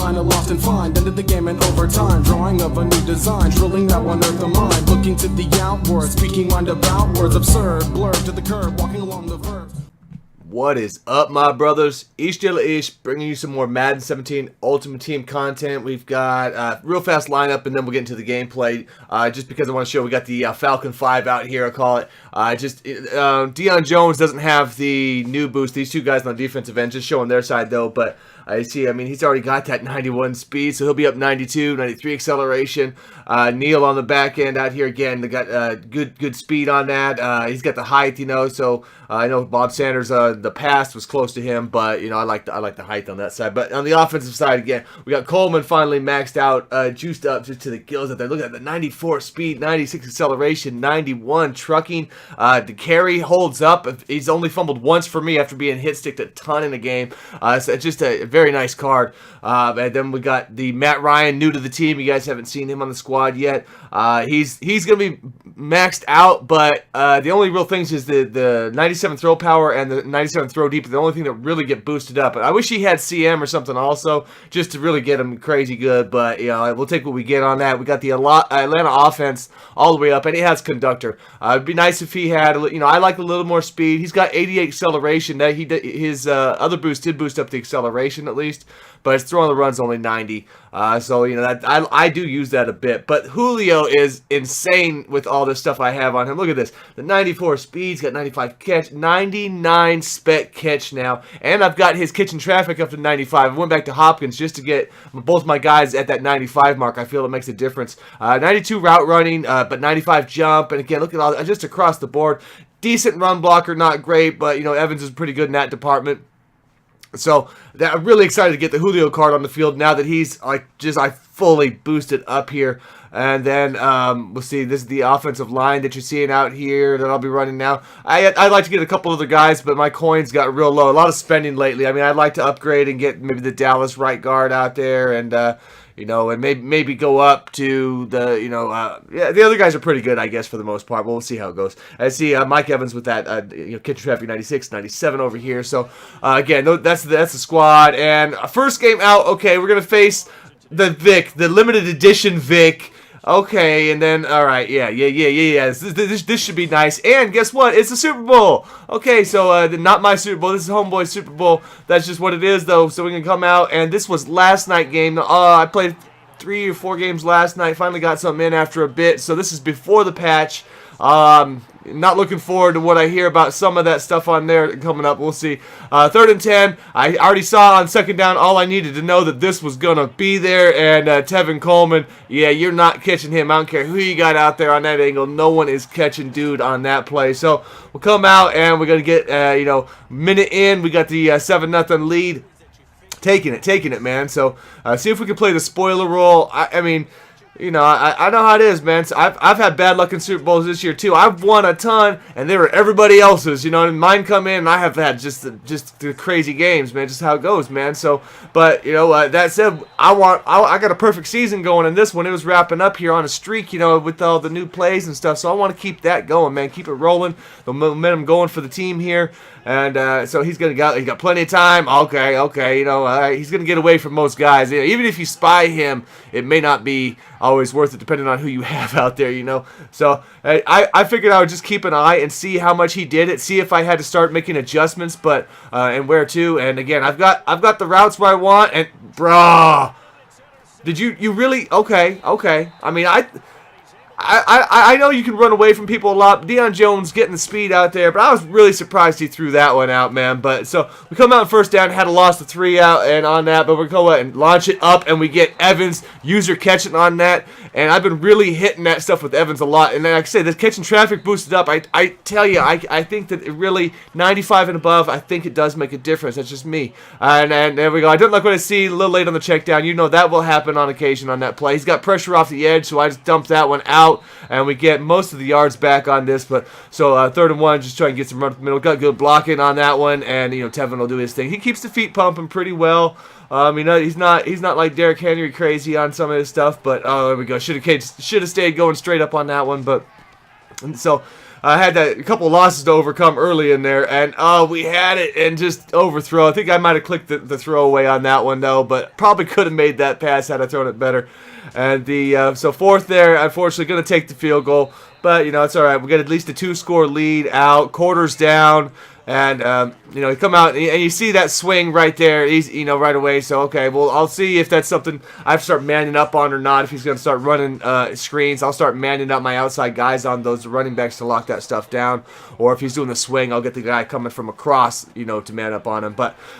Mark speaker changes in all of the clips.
Speaker 1: line, a lost and find. Ended the game in overtime, drawing of a new design, drilling that one earth of mine. Looking to the outward, speaking roundabout words, absurd, blurred to the curb, walking along the verge.
Speaker 2: What is up, my brothers? Ish Dilla Ish, bringing you some more Madden 17 Ultimate Team content. We've got a real fast lineup, and then we'll get into the gameplay. Just because I want to show, we got the Falcon 5 out here, I call it. Deion Jones doesn't have the new boost. These two guys on the defensive end, just showing their side, though. But I mean, he's already got that 91 speed, so he'll be up 92, 93 acceleration. Neil on the back end out here again. They got good speed on that. He's got the height, you know. So I know Bob Sanders, the past was close to him, but you know I like the height on that side. But on the offensive side again, we got Coleman finally maxed out, juiced up just to the gills out there. Look at the 94 speed, 96 acceleration, 91 trucking. The carry holds up. He's only fumbled once for me after being hit sticked a ton in the game. So it's just a very nice card. And then we got the Matt Ryan, new to the team. You guys haven't seen him on the squad yet. He's gonna be maxed out, but the only real things is the 97 throw power and the 97 throw deep are the only thing that really get boosted up. I wish he had CM or something also, just to really get him crazy good, but you know, we'll take what we get on that. We got the Atlanta offense all the way up, and he has conductor. It'd be nice if he had, you know, I like a little more speed. He's got 88 acceleration. That his other boost did boost up the acceleration at least, but his throw on the run's only 90. So you know that I do use that a bit. But Julio is insane with all this stuff I have on him. Look at this: the 94 speed, he's got 95 catch, 99 spec catch now, and I've got his kitchen traffic up to 95. I went back to Hopkins just to get both my guys at that 95 mark. I feel it makes a difference. 92 route running, but 95 jump, and again, look at all just across the board. Decent run blocker, not great, but you know Evans is pretty good in that department. So I'm really excited to get the Julio card on the field now that he's I fully boosted up here. And then we'll see. This is the offensive line that you're seeing out here that I'll be running now. I'd like to get a couple other guys, but my coins got real low. A lot of spending lately. I mean, I'd like to upgrade and get maybe the Dallas right guard out there, and you know, and maybe go up to the, you know, yeah, the other guys are pretty good, I guess, for the most part. But we'll see how it goes. I see Mike Evans with that, you know, kitchen traffic 96, 97 over here. So again, that's the squad. And first game out. Okay, we're gonna face the Vic, the limited edition Vic. Okay, and then, all right, yeah. This should be nice. And guess what? It's the Super Bowl. Okay, so not my Super Bowl. This is Homeboy's Super Bowl. That's just what it is, though. So we can come out, and this was last night game. I played 3 or 4 games last night. Finally got something in after a bit. So this is before the patch. Not looking forward to what I hear about some of that stuff on there coming up. We'll see. 3rd and 10. I already saw on 2nd down all I needed to know that this was going to be there. And Tevin Coleman, yeah, you're not catching him. I don't care who you got out there on that angle. No one is catching dude on that play. So we'll come out and we're going to get, you know, minute in. We got the 7-0 lead. Taking it, man. So see if we can play the spoiler role. I mean, you know, I know how it is, man. So I've had bad luck in Super Bowls this year too. I've won a ton, and they were everybody else's. You know, and mine come in, and I have had just the crazy games, man. Just how it goes, man. So, but you know, that said, I got a perfect season going in this one. It was wrapping up here on a streak, you know, with all the new plays and stuff. So I want to keep that going, man. Keep it rolling, the momentum going for the team here. And so he's got plenty of time. Okay, you know, he's gonna get away from most guys. You know, even if you spy him, it may not be always worth it, depending on who you have out there. You know, so I figured I would just keep an eye and see how much he did it. See if I had to start making adjustments, but and where to. And again, I've got the routes where I want. And brah, did you really? Okay. I mean, I know you can run away from people a lot. Deion Jones getting the speed out there, but I was really surprised he threw that one out, man. But so we come out in 1st down, had a loss of 3 out and on that, but we're going to go ahead and launch it up, and we get Evans user catching on that. And I've been really hitting that stuff with Evans a lot. And like I said, the catching traffic boosted up. I tell you, I think that it really 95 and above. I think it does make a difference. That's just me. And there we go. I didn't like what I see. A little late on the check down. You know that will happen on occasion on that play. He's got pressure off the edge, so I just dumped that one out. And we get most of the yards back on this, but so 3rd and 1, just trying to get some run up the middle. Got good blocking on that one, and you know Tevin will do his thing. He keeps the feet pumping pretty well. You know, he's not like Derrick Henry crazy on some of his stuff, but there we go. Should have stayed going straight up on that one, but so I had a couple of losses to overcome early in there, and we had it and just overthrow. I think I might have clicked the throwaway on that one though, but probably could have made that pass had I thrown it better. And so fourth there, unfortunately, going to take the field goal, but it's all right. We got at least a 2-score lead out, quarters down. And, you come out, and you see that swing right there, right away. So, okay, well, I'll see if that's something I have to start manning up on or not. If he's going to start running screens, I'll start manning up my outside guys on those running backs to lock that stuff down. Or if he's doing the swing, I'll get the guy coming from across, to man up on him.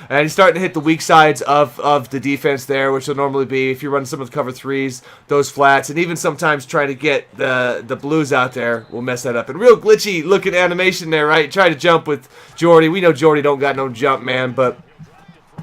Speaker 2: And he's starting to hit the weak sides of the defense there, which will normally be, if you run some of the cover threes, those flats, and even sometimes trying to get the blues out there will mess that up. And real glitchy looking animation there, right? Try to jump with Jordy. We know Jordy don't got no jump, man, but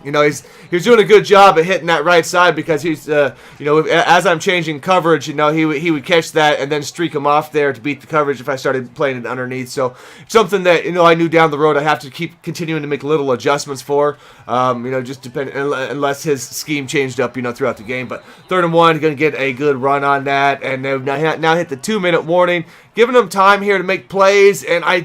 Speaker 2: he's doing a good job at hitting that right side because he's as I'm changing coverage, he would catch that and then streak him off there to beat the coverage if I started playing it underneath. So something that I knew down the road I have to keep continuing to make little adjustments for. Just depend unless his scheme changed up throughout the game. But 3rd and 1, going to get a good run on that, and now hit the 2-minute warning. Giving him time here to make plays, and I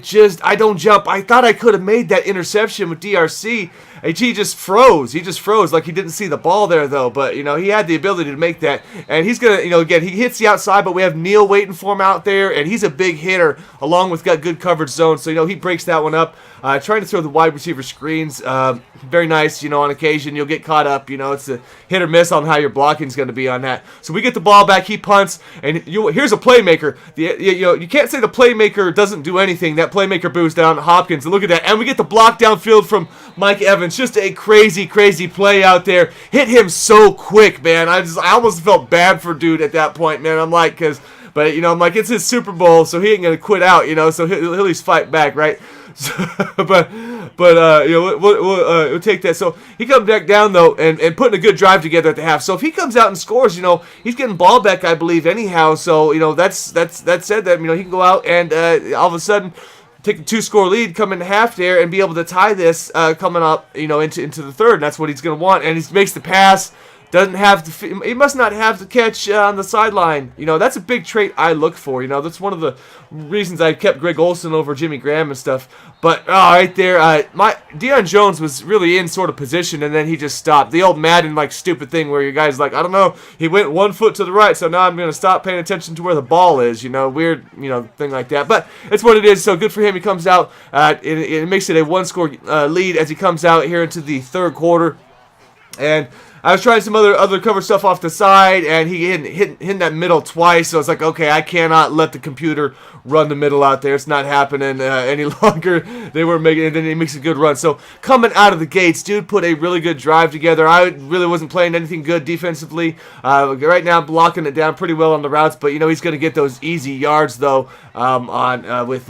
Speaker 2: don't jump. I thought I could have made that interception with DRC. He just froze. He just froze like he didn't see the ball there, though. But, he had the ability to make that. And he's going to, again, he hits the outside, but we have Neal waiting for him out there. And he's a big hitter, along with got good coverage zone. So, he breaks that one up. Trying to throw the wide receiver screens. Very nice, on occasion. You'll get caught up. It's a hit or miss on how your blocking is going to be on that. So we get the ball back. He punts. And here's a playmaker. You can't say the playmaker doesn't do anything. That playmaker boost down Hopkins. And look at that. And we get the block downfield from Mike Evans. Just a crazy, crazy play out there. Hit him so quick, man. I almost felt bad for dude at that point, man. I'm like, but I'm like, it's his Super Bowl, so he ain't gonna quit out, so he'll at least fight back, right? So, but we'll take that. So he comes back down though, and putting a good drive together at the half. So if he comes out and scores, he's getting ball back, I believe, anyhow. So that said that he can go out and all of a sudden take the 2-score lead, come into half there, and be able to tie this coming up, into the 3rd. And that's what he's going to want. And he makes the pass. Doesn't have to. He must not have to catch on the sideline. That's a big trait I look for. That's one of the reasons I kept Greg Olsen over Jimmy Graham and stuff. But right there, Deion Jones was really in sort of position, and then he just stopped. The old Madden stupid thing where your guy's like, I don't know, he went 1 foot to the right, so now I'm gonna stop paying attention to where the ball is. Weird, thing like that. But it's what it is. So good for him. He comes out. It makes it a 1-score lead as he comes out here into the 3rd quarter, and I was trying some other cover stuff off the side, and he hit that middle twice. So it's like, okay, I cannot let the computer run the middle out there. It's not happening any longer. They weren't making it, and then he makes a good run. So coming out of the gates, dude put a really good drive together. I really wasn't playing anything good defensively. Right now, blocking it down pretty well on the routes, but he's going to get those easy yards though with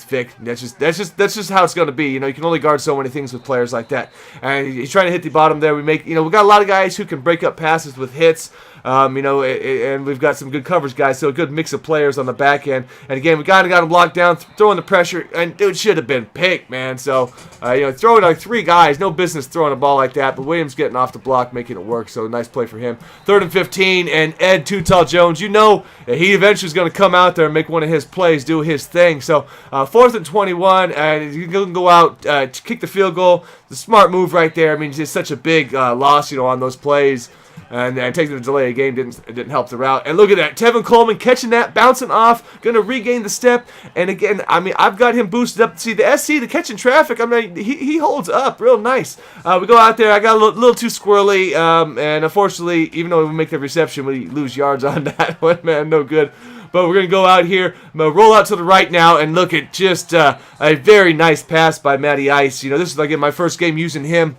Speaker 2: Vic. That's just how it's going to be. You can only guard so many things with players like that. And he's trying to hit the bottom there. We got a lot of guys who can break up passes with hits. And we've got some good coverage guys, so a good mix of players on the back end. And again, we got him locked down, throwing the pressure, and dude should have been picked, man. So, throwing 3 guys, no business throwing a ball like that, but Williams getting off the block, making it work, so nice play for him. 3rd and 15, and Ed Too Tall Jones, that he eventually is going to come out there and make one of his plays, do his thing. So, 4th and 21, and he's going to go out, kick the field goal. The smart move right there. I mean, it's such a big loss, on those plays. And taking the delay of game didn't help the route. And look at that. Tevin Coleman catching that, bouncing off, going to regain the step. And again, I've got him boosted up. See, the SC, the catching traffic, he holds up real nice. We go out there. I got a little too squirrely. And unfortunately, even though we make the reception, we lose yards on that one, man. No good. But we're going to go out here, roll out to the right now, and look at just a very nice pass by Matty Ice. This is like my first game using him.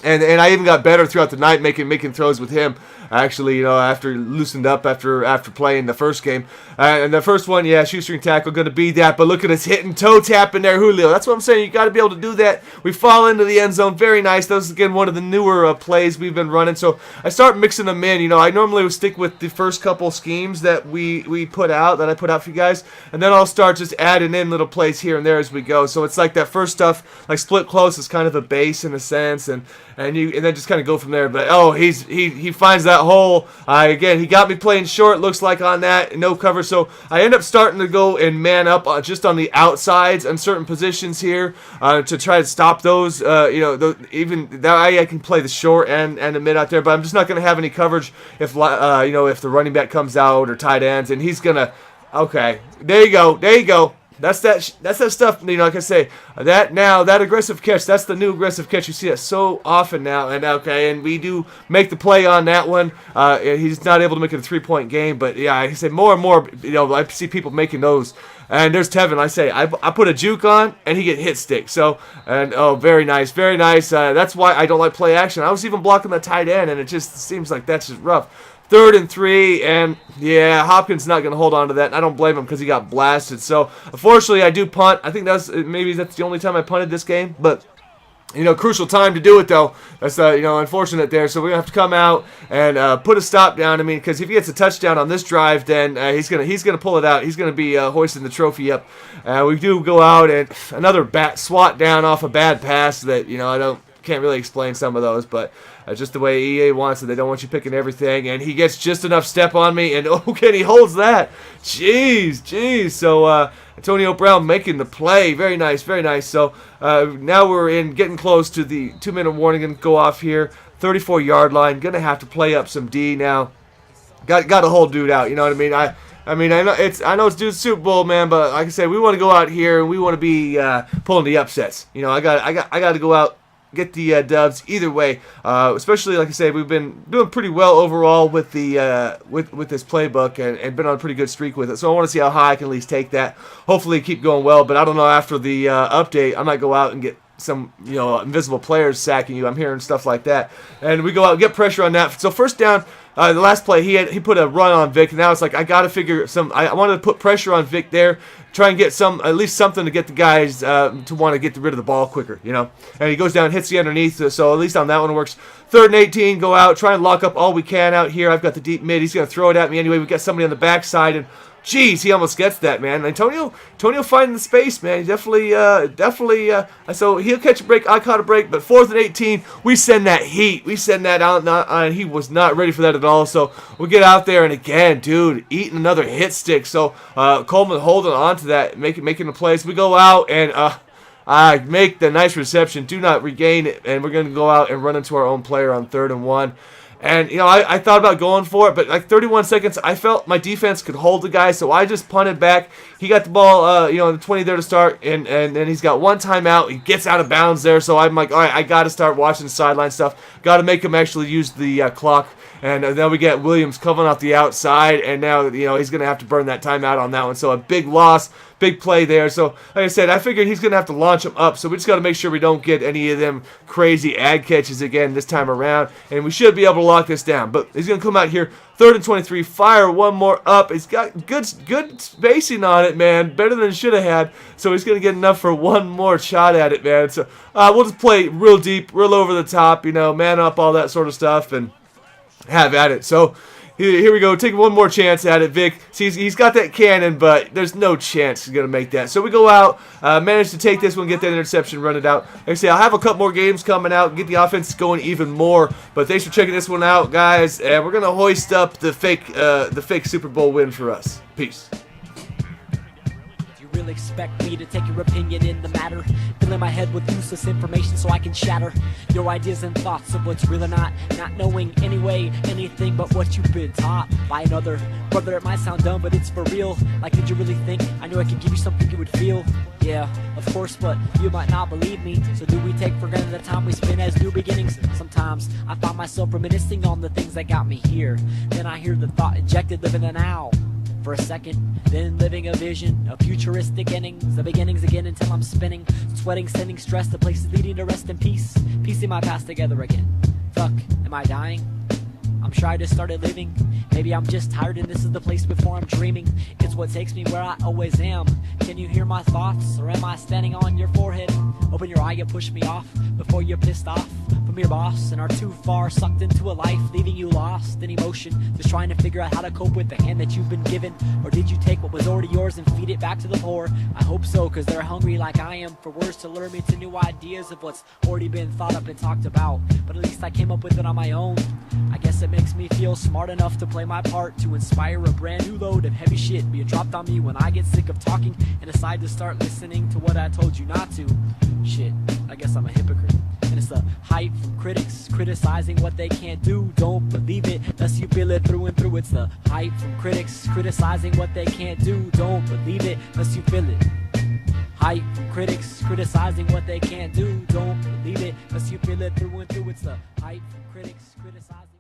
Speaker 2: And I even got better throughout the night making throws with him. Actually, after loosened up after playing the first game. And the first one, shoestring tackle, going to be that. But look at us hitting toe tap in there, Julio. That's what I'm saying. You got to be able to do that. We fall into the end zone. Very nice. That was, again, one of the newer plays we've been running. So I start mixing them in. I normally would stick with the first couple schemes that I put out for you guys. And then I'll start just adding in little plays here and there as we go. So it's like that first stuff, like split close is kind of a base in a sense. And and then just kind of go from there. But oh, he finds that hole. Again, he got me playing short. Looks like on that, no cover. So I end up starting to go and man up just on the outsides in certain positions here to try to stop those. Even that I can play the short and the mid out there, but I'm just not going to have any coverage if if the running back comes out or tight ends, and he's gonna. Okay, there you go. That's that stuff. Like I say, that aggressive catch. That's the new aggressive catch. You see that so often now. And we do make the play on that one. He's not able to make it a 3-point game, but yeah, I say more and more. I see people making those. And there's Tevin. I say I put a juke on, and he get hit stick. So very nice, very nice. That's why I don't like play action. I was even blocking the tight end, and it just seems like that's just rough. 3rd and 3, and yeah, Hopkins not going to hold on to that, and I don't blame him because he got blasted. So, unfortunately, I do punt. I think that's the only time I punted this game, but crucial time to do it though. That's unfortunate there. So we're gonna have to come out and put a stop down. I mean, because if he gets a touchdown on this drive, then he's gonna pull it out. He's gonna be hoisting the trophy up. We do go out and another swat down off a bad pass that can't really explain some of those, but just the way EA wants it. They don't want you picking everything, and he gets just enough step on me, and okay, he holds that. Jeez. So Antonio Brown making the play. Very nice, very nice. So now we're getting close to the 2-minute warning. Going to go off here. 34-yard line. Going to have to play up some D now. Got to hold dude out. You know what I mean? I know it's dude's Super Bowl, man, but like I said, we want to go out here and we want to be pulling the upsets. I got to go out. Get the dubs either way, especially like I say, we've been doing pretty well overall with the with this playbook and been on a pretty good streak with it. So I want to see how high I can at least take that. Hopefully keep going well, but I don't know, after the update I might go out and get some invisible players sacking you. I'm hearing stuff like that, and we go out and get pressure on that. So first down. The last play, he put a run on Vic, and now it's like I got to figure I wanted to put pressure on Vic there, try and get at least something to get the guys to want to get rid of the ball quicker, And he goes down, hits the underneath, so at least on that one it works. 3rd and 18, go out, try and lock up all we can out here. I've got the deep mid. He's going to throw it at me anyway. We got somebody on the backside, and jeez, he almost gets that, man. Antonio finding the space, man. He definitely. So he'll catch a break. I caught a break, but 4th and 18, we send that heat. We send that out, and he was not ready for that at all. So we get out there, and again, dude, eating another hit stick. So Coleman holding on to that, making the plays. We go out and I make the nice reception, do not regain it, and we're going to go out and run into our own player on 3rd and 1. And, I thought about going for it, but like 31 seconds, I felt my defense could hold the guy, so I just punted back. He got the ball, the 20 there to start, and then he's got one timeout. He gets out of bounds there, so I'm like, all right, I got to start watching the sideline stuff. Got to make him actually use the clock. And then we get Williams coming off the outside, and now, he's going to have to burn that timeout on that one. So a big loss, big play there. So, like I said, I figured he's going to have to launch him up. So we just got to make sure we don't get any of them crazy ad catches again this time around. And we should be able to lock this down. But he's going to come out here, 3rd and 23, fire one more up. He's got good spacing on it, man. Better than he should have had. So he's going to get enough for one more shot at it, man. So we'll just play real deep, real over the top, man up, all that sort of stuff, and have at it. So here we go. Take one more chance at it, Vic. See, he's got that cannon, but there's no chance he's going to make that. So we go out, manage to take this one, get that interception, run it out. Like I say, I'll have a couple more games coming out, get the offense going even more. But thanks for checking this one out, guys. And we're going to hoist up the fake Super Bowl win for us. Peace.
Speaker 3: Really expect me to take your opinion in the matter, filling my head with useless information so I can shatter your ideas and thoughts of what's real or not knowing anything but what you've been taught by another brother. It might sound dumb, but it's for real. Like, did you really think I knew I could give you something you would feel? Yeah, of course, but you might not believe me. So do we take for granted the time we spend as new beginnings? Sometimes I find myself reminiscing on the things that got me here. Then I hear the thought injected, living the now for a second, then living a vision of futuristic innings, the beginnings again until I'm spinning, sweating, sending stress to places leading to rest in peace, piecing my past together again. Fuck, am I dying? I'm sure I just started living. Maybe I'm just tired and this is the place before I'm dreaming. It's what takes me where I always am. Can you hear my thoughts, or am I standing on your forehead? Open your eye and push me off before you're pissed off. I'm your boss and are too far sucked into a life, leaving you lost in emotion, just trying to figure out how to cope with the hand that you've been given? Or did you take what was already yours and feed it back to the poor? I hope so, cause they're hungry like I am for words to lure me to new ideas of what's already been thought up and talked about. But at least I came up with it on my own. I guess it makes me feel smart enough to play my part, to inspire a brand new load of heavy shit being dropped on me when I get sick of talking and decide to start listening to what I told you not to. Shit, I guess I'm a hypocrite. And it's the hype from critics criticizing what they can't do. Don't believe it unless you feel it through and through. It's the hype from critics criticizing what they can't do. Don't believe it unless you feel it. Hype from critics criticizing what they can't do. Don't believe it unless you feel it through and through. It's the hype from critics criticizing